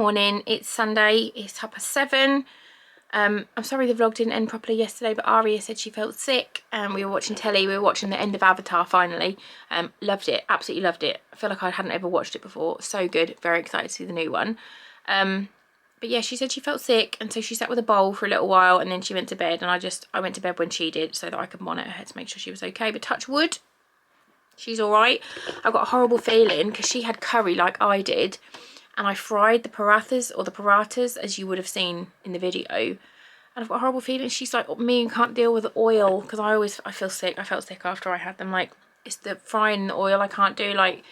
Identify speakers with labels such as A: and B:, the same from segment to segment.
A: morning. It's Sunday. It's 7:30. I'm sorry the vlog didn't end properly yesterday, but Aria said she felt sick and we were watching telly. We were watching the end of Avatar finally. Loved it. Absolutely loved it. I feel like I hadn't ever watched it before. So good. Very excited to see the new one. But yeah, she said she felt sick, and so she sat with a bowl for a little while and then she went to bed, and I went to bed when she did so that I could monitor her to make sure she was okay. But touch wood, she's all right. I've got a horrible feeling because she had curry like I did, and I fried the parathas as you would have seen in the video, and I've got a horrible feeling she's like me and can't deal with the oil, because I feel sick. I felt sick after I had them. Like, it's the frying the oil I can't do. Like,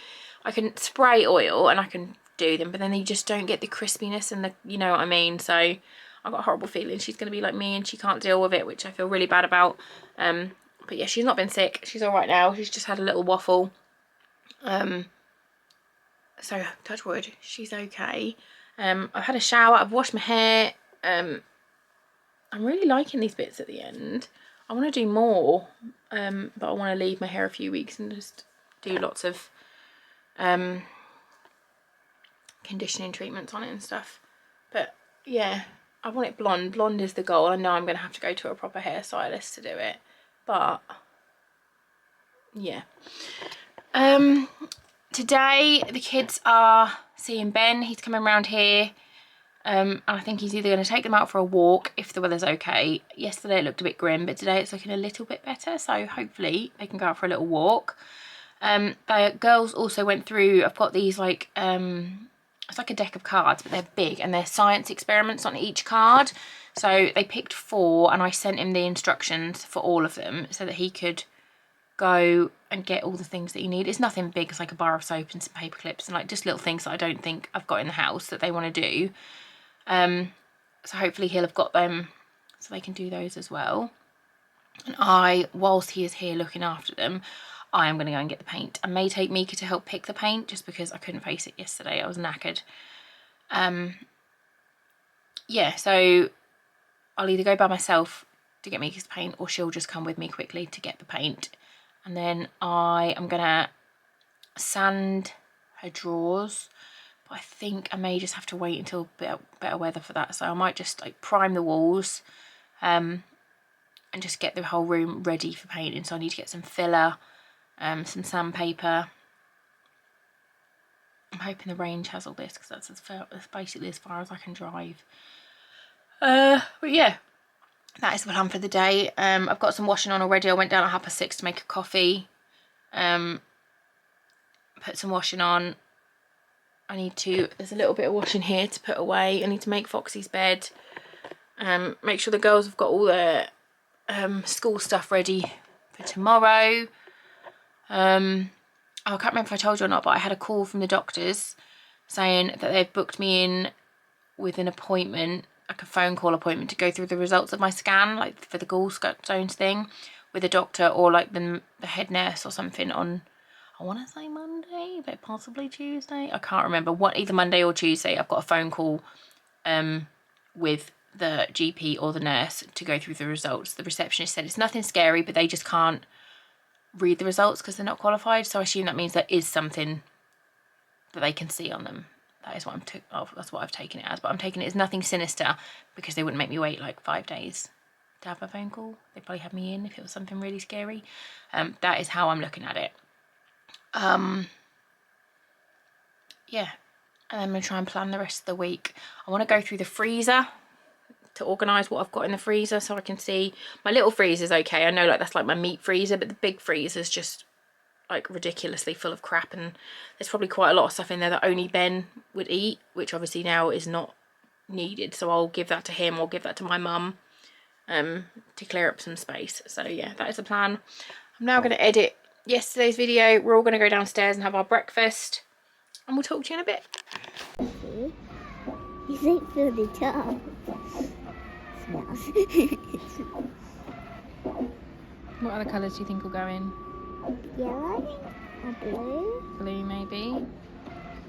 A: I can spray oil and I can do them, but then you just don't get the crispiness and the, you know what I mean. So I've got a horrible feeling she's going to be like me and she can't deal with it, which I feel really bad about. But yeah, she's not been sick. She's all right now. She's just had a little waffle. So touch wood, she's okay. I've had a shower. I've washed my hair. I'm really liking these bits at the end. I want to do more, but I want to leave my hair a few weeks and just do lots of conditioning treatments on it and stuff. But yeah, I want it blonde. Blonde is the goal. I know I'm going to have to go to a proper hairstylist to do it, but yeah. Today the kids are seeing Ben. He's coming around here. And I think he's either going to take them out for a walk if the weather's okay. Yesterday it looked a bit grim, but today it's looking a little bit better, so hopefully they can go out for a little walk. The girls also went through, I've got these like, it's like a deck of cards, but they're big and they're science experiments on each card. So they picked 4 and I sent him the instructions for all of them so that he could go and get all the things that you need. It's nothing big. It's like a bar of soap and some paper clips and like just little things that I don't think I've got in the house that they want to do. So hopefully he'll have got them so they can do those as well. And whilst he is here looking after them, I am going to go and get the paint. I may take Mika to help pick the paint just because I couldn't face it yesterday. I was knackered. Yeah, so I'll either go by myself to get Mika's paint or she'll just come with me quickly to get the paint. And then I am going to sand her drawers. But I think I may just have to wait until better weather for that. So I might just like prime the walls and just get the whole room ready for painting. So I need to get some filler, some sandpaper. I'm hoping the range has all this because that's basically as far as I can drive. But yeah, that is the plan for the day. I've got some washing on already. I went down at 6:30 to make a coffee. Put some washing on. There's a little bit of washing here to put away. I need to make Foxy's bed. Make sure the girls have got all their school stuff ready for tomorrow. I can't remember if I told you or not, but I had a call from the doctors saying that they've booked me in with an appointment, like a phone call appointment, to go through the results of my scan, like for the gallstones thing, with a doctor or like the head nurse or something on, I want to say Monday, but possibly Tuesday. I can't remember. Either Monday or Tuesday, I've got a phone call with the GP or the nurse to go through the results. The receptionist said it's nothing scary, but they just can't read the results because they're not qualified. So I assume that means there is something that they can see on them. That is what that's what I've taken it as. But I'm taking it as nothing sinister because they wouldn't make me wait like 5 days to have a phone call. They'd probably have me in if it was something really scary. That is how I'm looking at it. Yeah, and I'm going to try and plan the rest of the week. I want to go through the freezer to organise what I've got in the freezer so I can see. My little freezer's okay. I know like that's like my meat freezer, but the big freezer's just like ridiculously full of crap, and there's probably quite a lot of stuff in there that only Ben would eat, which obviously now is not needed. So I'll give that to him or give that to my mum to clear up some space. So yeah, that is the plan. I'm now going to edit yesterday's video. We're all going to go downstairs and have our breakfast, and we'll talk to you in a bit.
B: He's like for the top. Smells.
A: What other colours do you think will go in?
B: Yellow or blue?
A: Blue maybe.
B: Is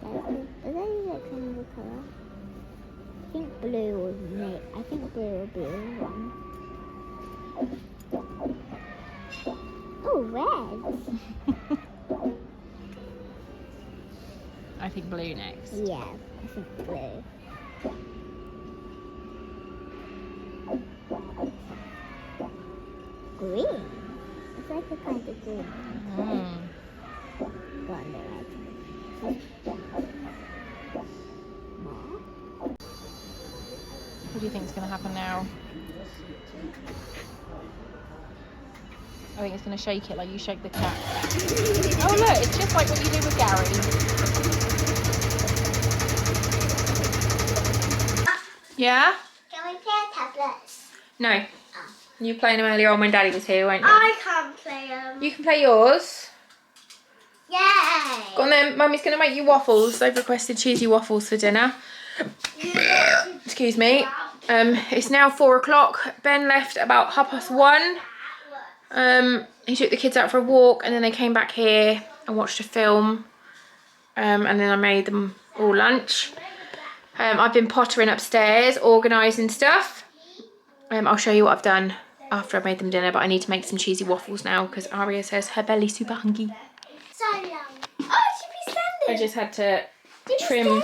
B: that kind of a colour? I think blue would make. I think blue will be one. Oh, red.
A: I think blue next.
B: Yeah, I think blue. green. It's like a kind of green.
A: Mm.
B: Go on the right.
A: What do you think is going to happen now? I think it's going to shake it like you shake the cat. Oh look, it's just like what you do with Gary. Yeah?
B: Can we play tablets?
A: No. You were playing them earlier on when Daddy was here, weren't you?
B: I can't play them.
A: You can play yours.
B: Yay!
A: Go on then, Mummy's going to make you waffles. They've requested cheesy waffles for dinner. Excuse me. It's now 4 o'clock. Ben left about 1:30. He took the kids out for a walk and then they came back here and watched a film. And then I made them all lunch. I've been pottering upstairs, organising stuff. I'll show you what I've done after I've made them dinner, but I need to make some cheesy waffles now because Aria says her belly's super hungry.
B: So long. Oh, should be standing.
A: I just had to trim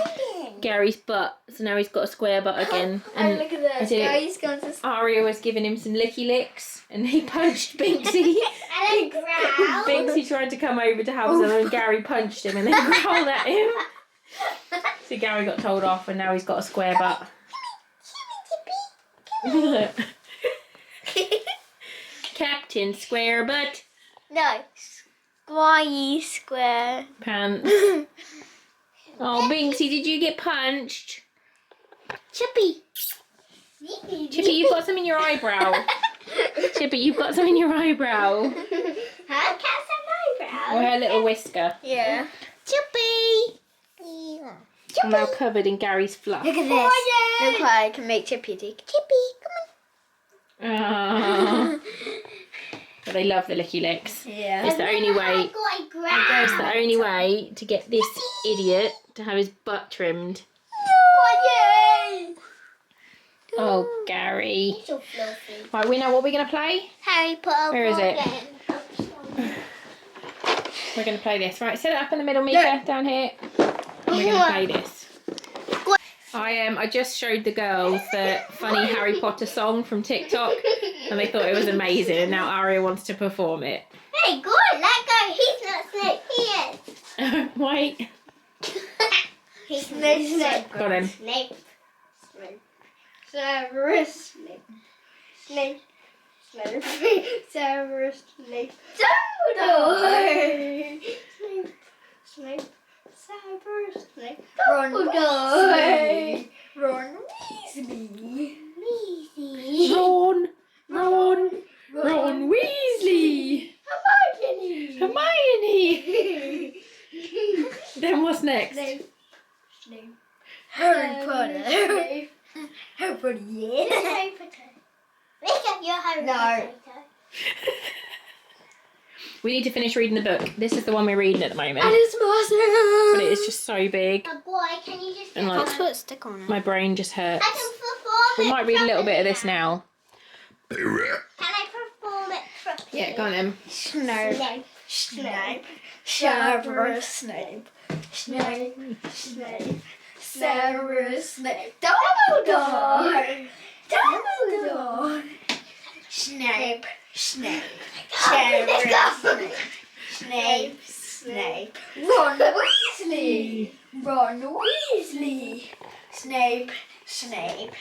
A: Gary's butt, so now he's got a square butt again.
B: And look at this. Gary's going to...
A: Aria was giving him some licky licks and he punched Binksy.
B: And then growl.
A: Binksy tried to come over to have some and Gary punched him and then growled at him. So Gary got told off and now he's got a square butt. Captain Square Butt.
B: No. Squirey square.
A: Pants. Oh, Binksy, did you get punched?
B: Chippy.
A: Chippy, you've got some in your eyebrow. Chippy, you've got some in your eyebrow.
B: Her cat's an eyebrow.
A: Or her little whisker.
B: Yeah. Chippy.
A: I'm now covered in Gary's fluff.
B: Look at this. Look what I can make Chippy do. Chippy, come
A: Oh. But they love the licky licks.
B: on. Yeah.
A: It's the only way. It's the only way to get this idiot to have his butt trimmed. Oh, Gary.
B: So fluffy.
A: Right, we know what we're going to play.
B: Harry Potter.
A: Where is it? We're going to play this. Right, set it up in the middle, Mika, down here. And we're going to play this. I just showed the girls the funny Harry Potter song from TikTok and they thought it was amazing and now Aria wants to perform it.
B: Hey, good, let go. He's not Snape. He is.
A: Wait.
B: He's Snape.
A: Got him.
B: Snape. Severus Snape. Snape. Snape. Severus Snape. Dumbledore. Snape. Snape. Severus Snape. Dumbledore. Ron Weasley. Weasley.
A: Ron Weasley. Hermione. Then what's next?
B: Snape. Harry Potter. Harry Potter, yeah. Harry Potter. Wake up, you're Harry Potter.
A: We need to finish reading the book. This is the one we're reading at the moment.
B: And it's massive.
A: But it is just so big.
B: Oh boy, can you just
A: And like,
B: put a stick on it?
A: my brain just hurts.
B: I can perform
A: We
B: it
A: might read a little bit of
B: properly
A: this now.
B: Can I perform it properly?
A: Yeah, go on then.
B: Snape. Snape. Severus Snape. Snape. Snape. Severus Snape. Dumbledore. Dumbledore. Snape. Snape. Severus Snape. Snape. Snape. Ron Weasley. Ron Weasley. Snape. Snape.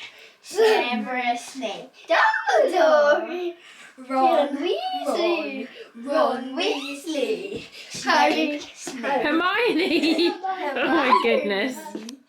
B: Severus Snape. Dumbledore. Ron Weasley. Ron Weasley. Harry Snape.
A: Hermione! Oh my goodness.